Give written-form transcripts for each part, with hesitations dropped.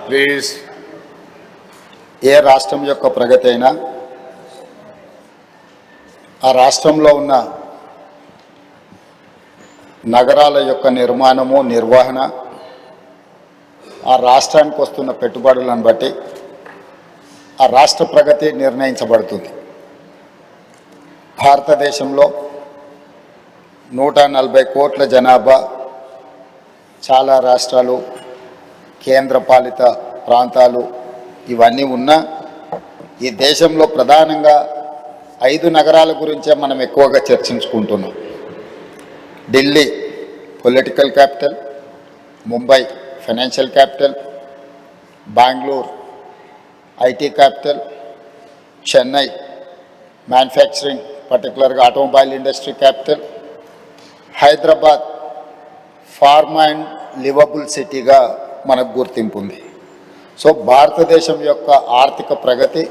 Please. ఏ రాష్ట్రం యొక్క ప్రగతి అయినా ఆ రాష్ట్రంలో ఉన్న నగరాల యొక్క నిర్మాణము, నిర్వహణ, ఆ రాష్ట్రానికి వస్తున్న పెట్టుబడులను బట్టి ఆ రాష్ట్ర ప్రగతి నిర్ణయించబడుతుంది. భారతదేశంలో 140 కోట్ల జనాభా, చాలా రాష్ట్రాలు, కేంద్రపాలిత ప్రాంతాలు ఇవన్నీ ఉన్నా ఈ దేశంలో ప్రధానంగా 5 నగరాల గురించే మనం ఎక్కువగా చర్చించుకుంటున్నాం. Delhi political capital, Mumbai financial capital, Bengaluru IT capital, Chennai manufacturing పర్టికులర్గా automobile industry capital, Hyderabad pharma and livable సిటీగా మనకు గుర్తింపు ఉంది. సో భారతదేశం యొక్క ఆర్థిక ప్రగతి,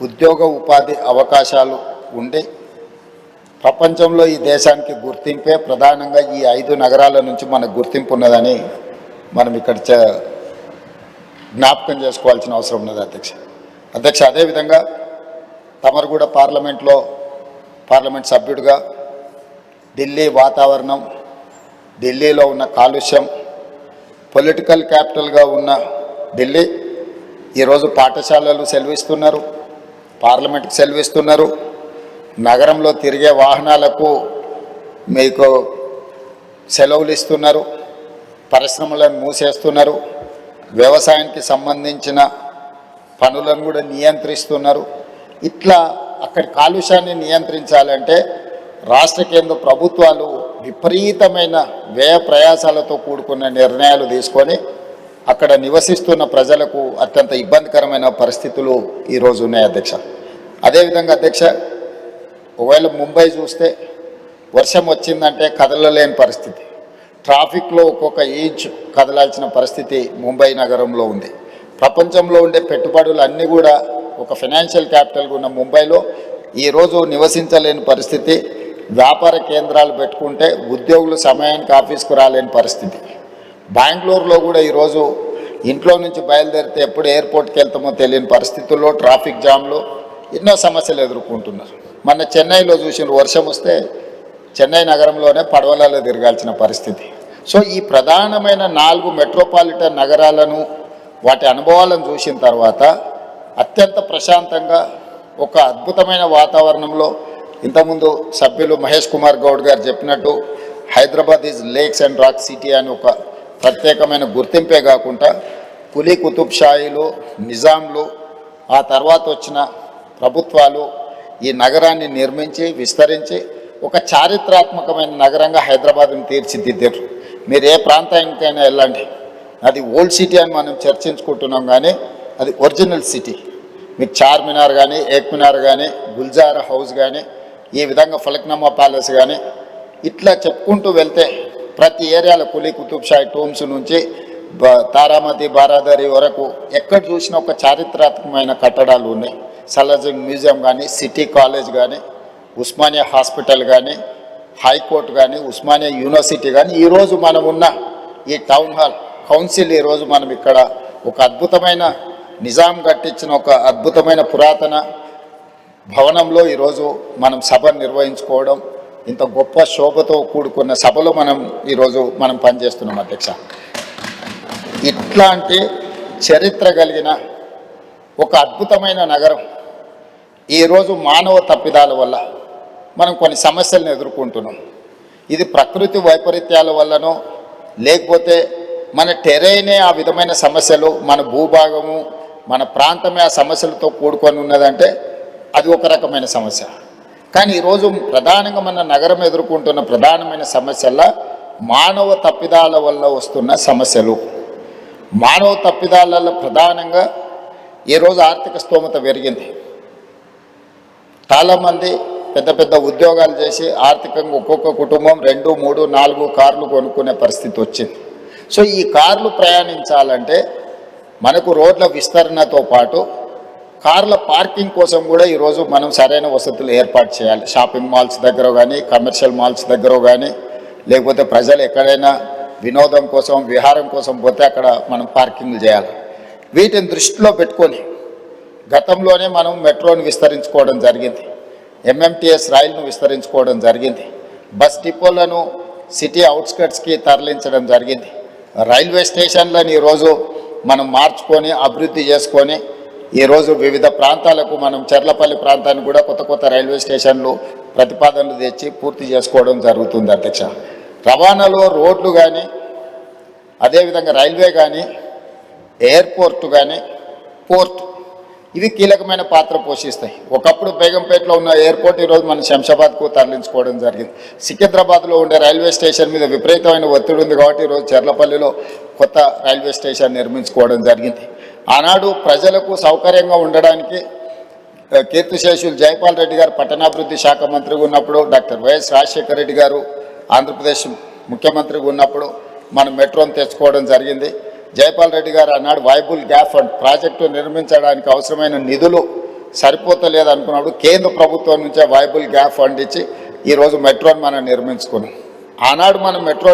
ఉద్యోగ ఉపాధి అవకాశాలు ఉండి ప్రపంచంలో ఈ దేశానికి గుర్తింపే ప్రధానంగా ఈ 5 నగరాల నుంచి మనకు గుర్తింపు ఉన్నదని మనం ఇక్కడ జ్ఞాపకం చేసుకోవాల్సిన అవసరం ఉన్నది అధ్యక్ష. అదేవిధంగా తమరు కూడా పార్లమెంట్ సభ్యుడిగా ఢిల్లీ వాతావరణం, ఢిల్లీలో ఉన్న కాలుష్యం, పొలిటికల్ క్యాపిటల్గా ఉన్న ఢిల్లీ ఈరోజు పాఠశాలలు సెలవిస్తున్నారు, పార్లమెంట్కి సెలవిస్తున్నారు, నగరంలో తిరిగే వాహనాలకు మీకు సెలవులు ఇస్తున్నారు, పరిశ్రమలను మూసేస్తున్నారు, వ్యవసాయానికి సంబంధించిన పనులను కూడా నియంత్రిస్తున్నారు. ఇట్లా అక్కడి కాలుష్యాన్ని నియంత్రించాలంటే రాష్ట్ర కేంద్ర ప్రభుత్వాలు విపరీతమైన వ్యయ ప్రయాసాలతో కూడుకున్న నిర్ణయాలు తీసుకొని అక్కడ నివసిస్తున్న ప్రజలకు అత్యంత ఇబ్బందికరమైన పరిస్థితులు ఈరోజు ఉన్నాయి అధ్యక్ష. అదేవిధంగా అధ్యక్ష, ఒకవేళ ముంబై చూస్తే వర్షం వచ్చిందంటే కదలలేని పరిస్థితి, ట్రాఫిక్లో ఒక్కొక్క ఇంచ్ కదలాల్సిన పరిస్థితి ముంబై నగరంలో ఉంది. ప్రపంచంలో ఉండే పెట్టుబడులు అన్నీ కూడా ఒక ఫైనాన్షియల్ క్యాపిటల్గా ఉన్న ముంబైలో ఈరోజు నివసించలేని పరిస్థితి, వ్యాపార కేంద్రాలు పెట్టుకుంటే ఉద్యోగులు సమయానికి ఆఫీస్కు రాలేని పరిస్థితి. బెంగళూరులో కూడా ఈరోజు ఇంట్లో నుంచి బయలుదేరితే ఎప్పుడు ఎయిర్పోర్ట్కి వెళ్తామో తెలియని పరిస్థితుల్లో ట్రాఫిక్ జామ్లు ఎన్నో సమస్యలు ఎదుర్కొంటున్నారు. మొన్న చెన్నైలో చూసిన వర్షం వస్తే చెన్నై నగరంలోనే పడవలలో తిరగాల్సిన పరిస్థితి. సో ఈ ప్రధానమైన 4 మెట్రోపాలిటన్ నగరాలను, వాటి అనుభవాలను చూసిన తర్వాత అత్యంత ప్రశాంతంగా ఒక అద్భుతమైన వాతావరణంలో, ఇంతకుముందు సభ్యులు మహేష్ కుమార్ గౌడ్ గారు చెప్పినట్టు Hyderabad is lakes and rock city అని ఒక ప్రత్యేకమైన గుర్తింపే కాకుండా కులీ కుతుబ్ షాయిలు, నిజాంలు, ఆ తర్వాత వచ్చిన ప్రభుత్వాలు ఈ నగరాన్ని నిర్మించి విస్తరించి ఒక చారిత్రాత్మకమైన నగరంగా హైదరాబాద్ని తీర్చిదిద్దారు. మీరు ఏ ప్రాంతానికైనా వెళ్ళండి, అది ఓల్డ్ సిటీ అని మనం చర్చించుకుంటున్నాం, కానీ అది ఒరిజినల్ సిటీ. మీరు చార్మినార్ కానీ, ఏక్మినార్ కానీ, గుల్జారా హౌస్ కానీ, ఈ విధంగా ఫలక్నామా ప్యాలెస్ కానీ, ఇట్లా చెప్పుకుంటూ వెళ్తే ప్రతి ఏరియాలో కులీ కుతుబ్ షాహీ టూమ్స్ నుంచి తారామతి బారాదరి వరకు ఎక్కడ చూసినా ఒక చారిత్రాత్మకమైన కట్టడాలు ఉన్నాయి. సలార్జంగ్ మ్యూజియం కానీ, సిటీ కాలేజ్ కానీ, ఉస్మానియా హాస్పిటల్ కానీ, హైకోర్టు కానీ, ఉస్మానియా యూనివర్సిటీ కానీ, ఈరోజు మనం ఉన్న ఈ టౌన్ హాల్ కౌన్సిల్, ఈరోజు మనం ఇక్కడ ఒక అద్భుతమైన నిజాం కట్టించిన ఒక అద్భుతమైన పురాతన భవనంలో ఈరోజు మనం సభ నిర్వహించుకోవడం, ఇంత గొప్ప శోభతో కూడుకున్న సభలో ఈరోజు మనం పనిచేస్తున్నాం అధ్యక్ష. ఇట్లాంటి చరిత్ర కలిగిన ఒక అద్భుతమైన నగరం ఈరోజు మానవ తప్పిదాల వల్ల మనం కొన్ని సమస్యలను ఎదుర్కొంటున్నాం. ఇది ప్రకృతి వైపరీత్యాల వల్లనో లేకపోతే మన టెరైనే ఆ విధమైన సమస్యలు, మన భూభాగము, మన ప్రాంతమే ఆ సమస్యలతో కూడుకొని ఉన్నదంటే అది ఒక రకమైన సమస్య. కానీ ఈరోజు ప్రధానంగా మన నగరం ఎదుర్కొంటున్న ప్రధానమైన సమస్యల మానవ తప్పిదాల వల్ల వస్తున్న సమస్యలు. మానవ తప్పిదాలలో ప్రధానంగా ఈరోజు ఆర్థిక స్తోమత పెరిగింది. చాలామంది పెద్ద పెద్ద ఉద్యోగాలు చేసి ఆర్థికంగా ఒక్కొక్క కుటుంబం 2, 3, 4 కార్లు కొనుక్కునే పరిస్థితి వచ్చింది. సో ఈ కార్లు ప్రయాణించాలంటే మనకు రోడ్ల విస్తరణతో పాటు కార్ల పార్కింగ్ కోసం కూడా ఈరోజు మనం సరైన వసతులు ఏర్పాటు చేయాలి. షాపింగ్ మాల్స్ దగ్గర కానీ, కమర్షియల్ మాల్స్ దగ్గర కానీ, లేకపోతే ప్రజలు ఎక్కడైనా వినోదం కోసం, విహారం కోసం పోతే అక్కడ మనం పార్కింగ్లు చేయాలి. వీటిని దృష్టిలో పెట్టుకొని గతంలోనే మనం మెట్రోను విస్తరించుకోవడం జరిగింది, ఎంఎంటీఎస్ రైలును విస్తరించుకోవడం జరిగింది, బస్ డిపోలను సిటీ అవుట్స్కట్స్కి తరలించడం జరిగింది, రైల్వే స్టేషన్లను ఈరోజు మనం మార్చుకొని అభివృద్ధి చేసుకొని ఈరోజు వివిధ ప్రాంతాలకు మనం చర్లపల్లి ప్రాంతానికి కూడా కొత్త కొత్త రైల్వే స్టేషన్లు ప్రతిపాదనలు తెచ్చి పూర్తి చేసుకోవడం జరుగుతుంది అధ్యక్ష. రవాణాలో రోడ్లు కానీ, అదేవిధంగా రైల్వే కానీ, ఎయిర్పోర్టు కానీ, పోర్ట్, ఇవి కీలకమైన పాత్ర పోషిస్తాయి. ఒకప్పుడు బేగంపేటలో ఉన్న ఎయిర్పోర్ట్ ఈరోజు మనం శంషాబాద్కు తరలించుకోవడం జరిగింది. సికింద్రాబాద్లో ఉండే రైల్వే స్టేషన్ మీద విపరీతమైన ఒత్తిడి ఉంది కాబట్టి ఈరోజు చర్లపల్లిలో కొత్త రైల్వే స్టేషన్ నిర్మించుకోవడం జరిగింది. ఆనాడు ప్రజలకు సౌకర్యంగా ఉండడానికి కీర్తిశేషులు జైపాల్ రెడ్డి గారు పట్టణాభివృద్ధి శాఖ మంత్రిగా ఉన్నప్పుడు, డాక్టర్ వైఎస్ రాజశేఖర రెడ్డి గారు ఆంధ్రప్రదేశ్ ముఖ్యమంత్రిగా ఉన్నప్పుడు మనం మెట్రోను తెచ్చుకోవడం జరిగింది. జైపాల్ రెడ్డి గారు అన్నాడు వైబుల్ గ్యాప్ ఫండ్ ప్రాజెక్టు నిర్మించడానికి అవసరమైన నిధులు సరిపోతలేదు అనుకున్నప్పుడు కేంద్ర ప్రభుత్వం నుంచే వైబుల్ గ్యాప్ ఫండ్ ఇచ్చి ఈరోజు మెట్రోని మనం నిర్మించుకున్నాం. ఆనాడు మనం మెట్రో